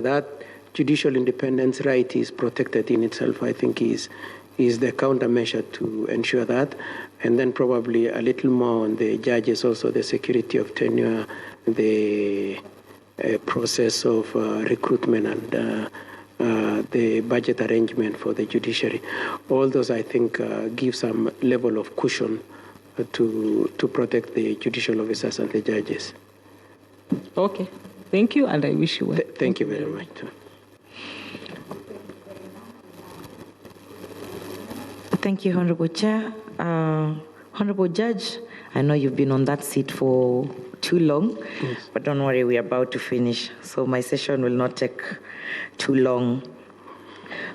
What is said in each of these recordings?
that judicial independence right is protected in itself, I think is the countermeasure to ensure that. And then probably a little more on the judges, also the security of tenure, the process of recruitment and the budget arrangement for the judiciary. All those, I think, give some level of cushion to protect the judicial officers and the judges. Okay. Thank you, and I wish you well. Thank you very much. Thank you, Honorable Chair. Honorable Judge, I know you've been on that seat for too long, yes, but don't worry, we're about to finish, so my session will not take too long.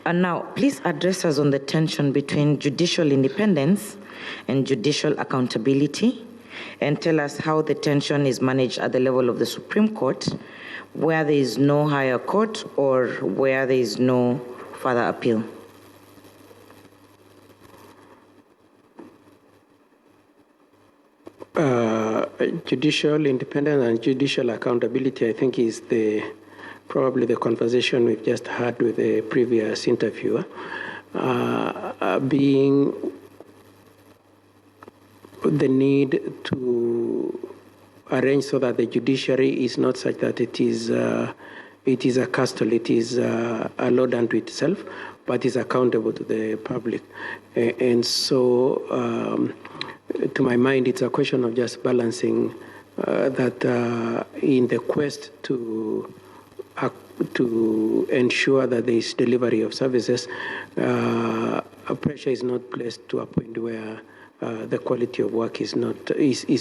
And now, please address us on the tension between judicial independence and judicial accountability, and tell us how the tension is managed at the level of the Supreme Court, where there is no higher court or where there is no further appeal. Judicial independence and judicial accountability, I think, is probably the conversation we've just had with the previous interviewer, being the need to arrange so that the judiciary is not such that it is a castle, it is a lord unto itself, but is accountable to the public. And so, to my mind, it's a question of just balancing that in the quest to ensure that there is delivery of services, pressure is not placed to a point where the quality of work is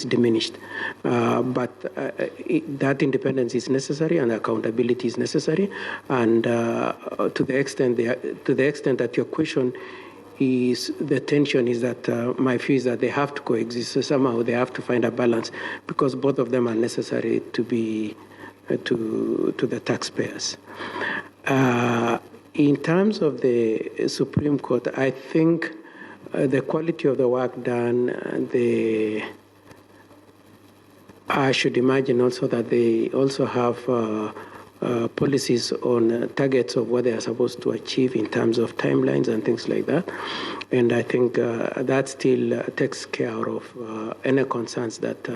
diminished. But that independence is necessary and accountability is necessary. And to the extent that your question is the tension is that my view is that they have to coexist. So somehow they have to find a balance because both of them are necessary to be to the taxpayers. In terms of the Supreme Court, I think the quality of the work done, I should imagine also that they also have policies on targets of what they are supposed to achieve in terms of timelines and things like that. And I think that still takes care of any concerns that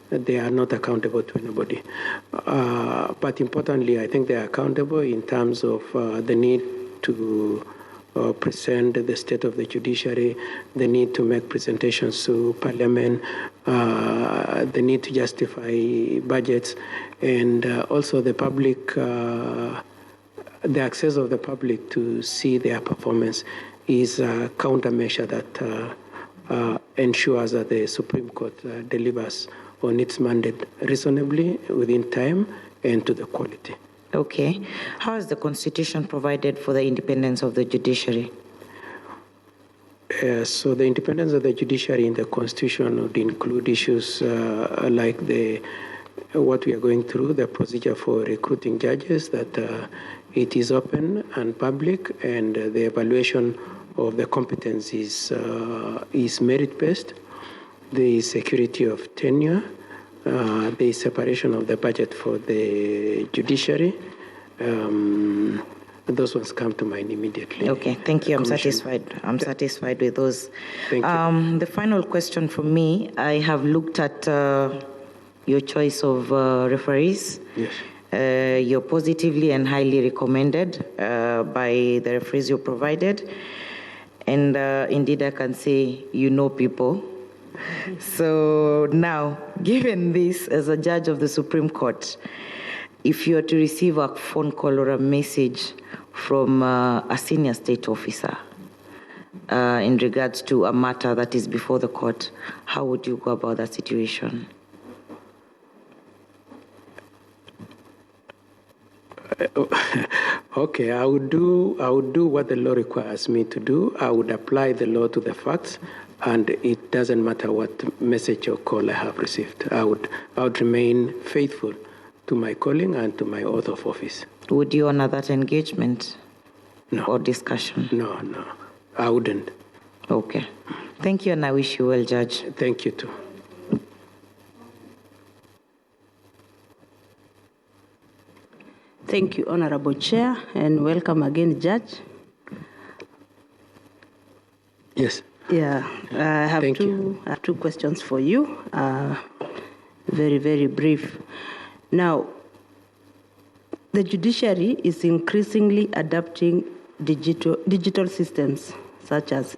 they are not accountable to anybody. But importantly, I think they are accountable in terms of the need to present the state of the judiciary, the need to make presentations to Parliament, the need to justify budgets, and also the public, the access of the public to see their performance is a countermeasure that ensures that the Supreme Court delivers on its mandate reasonably, within time, and to the quality. Okay. How has the Constitution provided for the independence of the judiciary? So the independence of the judiciary in the Constitution would include issues like what we are going through, the procedure for recruiting judges, that it is open and public, and the evaluation of the competence is merit-based. The security of tenure, the separation of the budget for the judiciary. Those ones come to mind immediately. Okay, thank you. I'm satisfied. I'm satisfied with those. Thank you. The final question from me, I have looked at your choice of referees. Yes. You're positively and highly recommended by the referees you provided. And indeed, I can say you know people. So now, given this, as a judge of the Supreme Court, if you are to receive a phone call or a message from a senior state officer in regards to a matter that is before the court, how would you go about that situation? Okay, I would do what the law requires me to do. I would apply the law to the facts, and it doesn't matter what message or call I have received. I would remain faithful to my calling and to my oath of office. Would you honor that engagement? No. Or discussion? No, I wouldn't. Okay. Thank you, and I wish you well, Judge. Thank you too. Thank you, Honorable Chair, and welcome again, Judge. Yes. Yeah, I have two questions for you. Very, very brief. Now, the judiciary is increasingly adapting digital systems such as